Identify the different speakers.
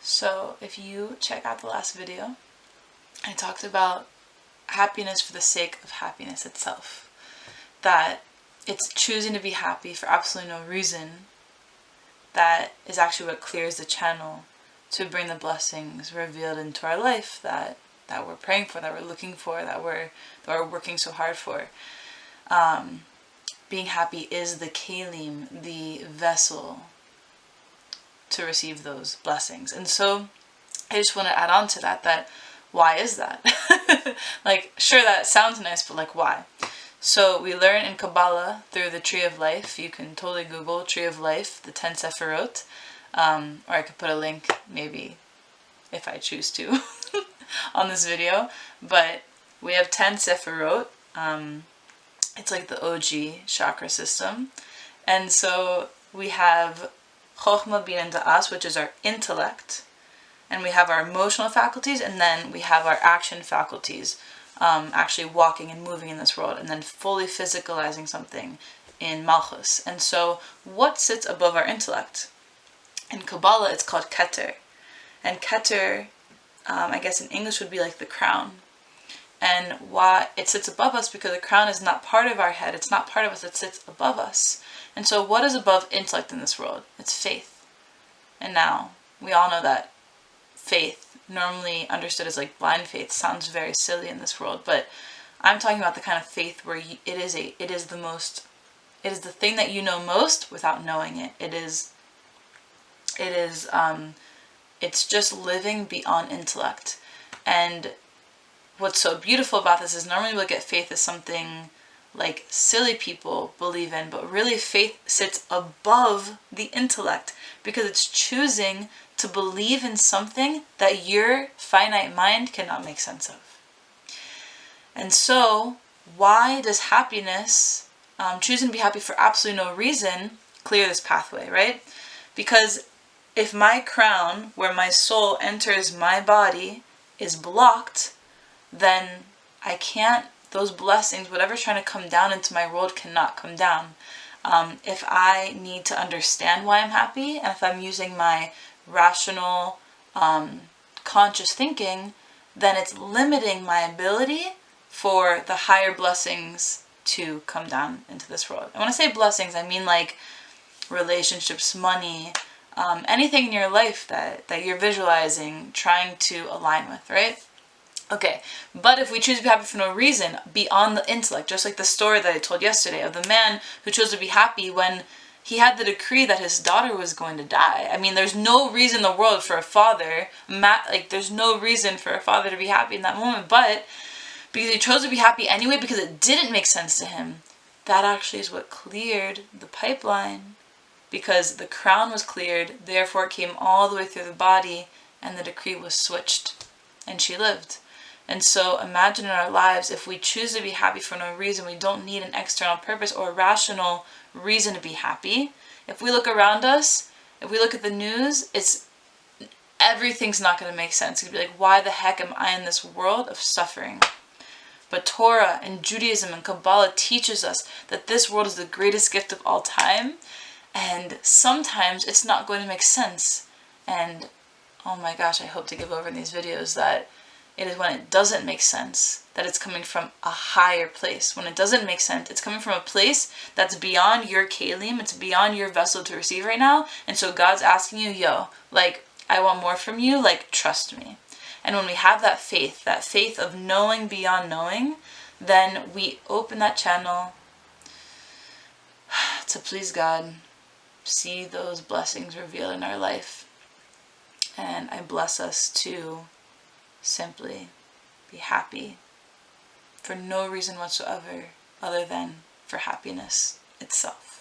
Speaker 1: So if you check out the last video, I talked about happiness for the sake of happiness itself. That it's choosing to be happy for absolutely no reason that is actually what clears the channel to bring the blessings revealed into our life that we're praying for, that we're looking for, that we're working so hard for. Being happy is the kelim, the vessel to receive those blessings. And so I just want to add on to that why is that? Like, sure, that sounds nice, but like, why? So we learn in Kabbalah through the Tree of Life. You can totally Google Tree of Life, the 10 Sefirot, or I could put a link, maybe, if I choose to, on this video. But we have 10 Sefirot. It's like the OG chakra system. And so we have Chokhmah, Bin, and Da'as, which is our intellect. And we have our emotional faculties, and then we have our action faculties, actually walking and moving in this world, and then fully physicalizing something in Malchus. And so what sits above our intellect? In Kabbalah, it's called Keter. And Keter, I guess in English would be like the crown. And why it sits above us? Because the crown is not part of our head. It's not part of us. It sits above us. And so what is above intellect in this world? It's faith. And now, we all know that faith, normally understood as like blind faith, sounds very silly in this world, but I'm talking about the kind of faith where it is the thing that you know most without knowing it. It's just living beyond intellect. And what's so beautiful about this is normally we look at faith as something like silly people believe in, but really faith sits above the intellect because it's choosing to believe in something that your finite mind cannot make sense of. And so, why does happiness, choosing to be happy for absolutely no reason, clear this pathway, right? Because if my crown, where my soul enters my body, is blocked, then I can't, those blessings, whatever's trying to come down into my world cannot come down. If I need to understand why I'm happy, and if I'm using my rational, conscious thinking, then it's limiting my ability for the higher blessings to come down into this world. And when I say blessings, I mean like relationships, money, anything in your life that you're visualizing, trying to align with, right? Okay, but if we choose to be happy for no reason, beyond the intellect, just like the story that I told yesterday of the man who chose to be happy when he had the decree that his daughter was going to die. I mean, there's no reason in the world for a father, there's no reason for a father to be happy in that moment, but because he chose to be happy anyway, because it didn't make sense to him, that actually is what cleared the pipeline, because the crown was cleared, therefore it came all the way through the body, and the decree was switched, and she lived. And so imagine in our lives, if we choose to be happy for no reason, we don't need an external purpose or a rational reason to be happy. If we look around us, if we look at the news, everything's not going to make sense. You'd be like, why the heck am I in this world of suffering? But Torah and Judaism and Kabbalah teaches us that this world is the greatest gift of all time, and sometimes it's not going to make sense. And oh my gosh, I hope to give over in these videos that it is when it doesn't make sense that it's coming from a higher place. When it doesn't make sense, it's coming from a place that's beyond your kelim, it's beyond your vessel to receive right now. And so God's asking you, yo, like, I want more from you, like, trust me. And when we have that faith of knowing beyond knowing, then we open that channel to please God, see those blessings revealed in our life. And I bless us to simply be happy for no reason whatsoever other than for happiness itself.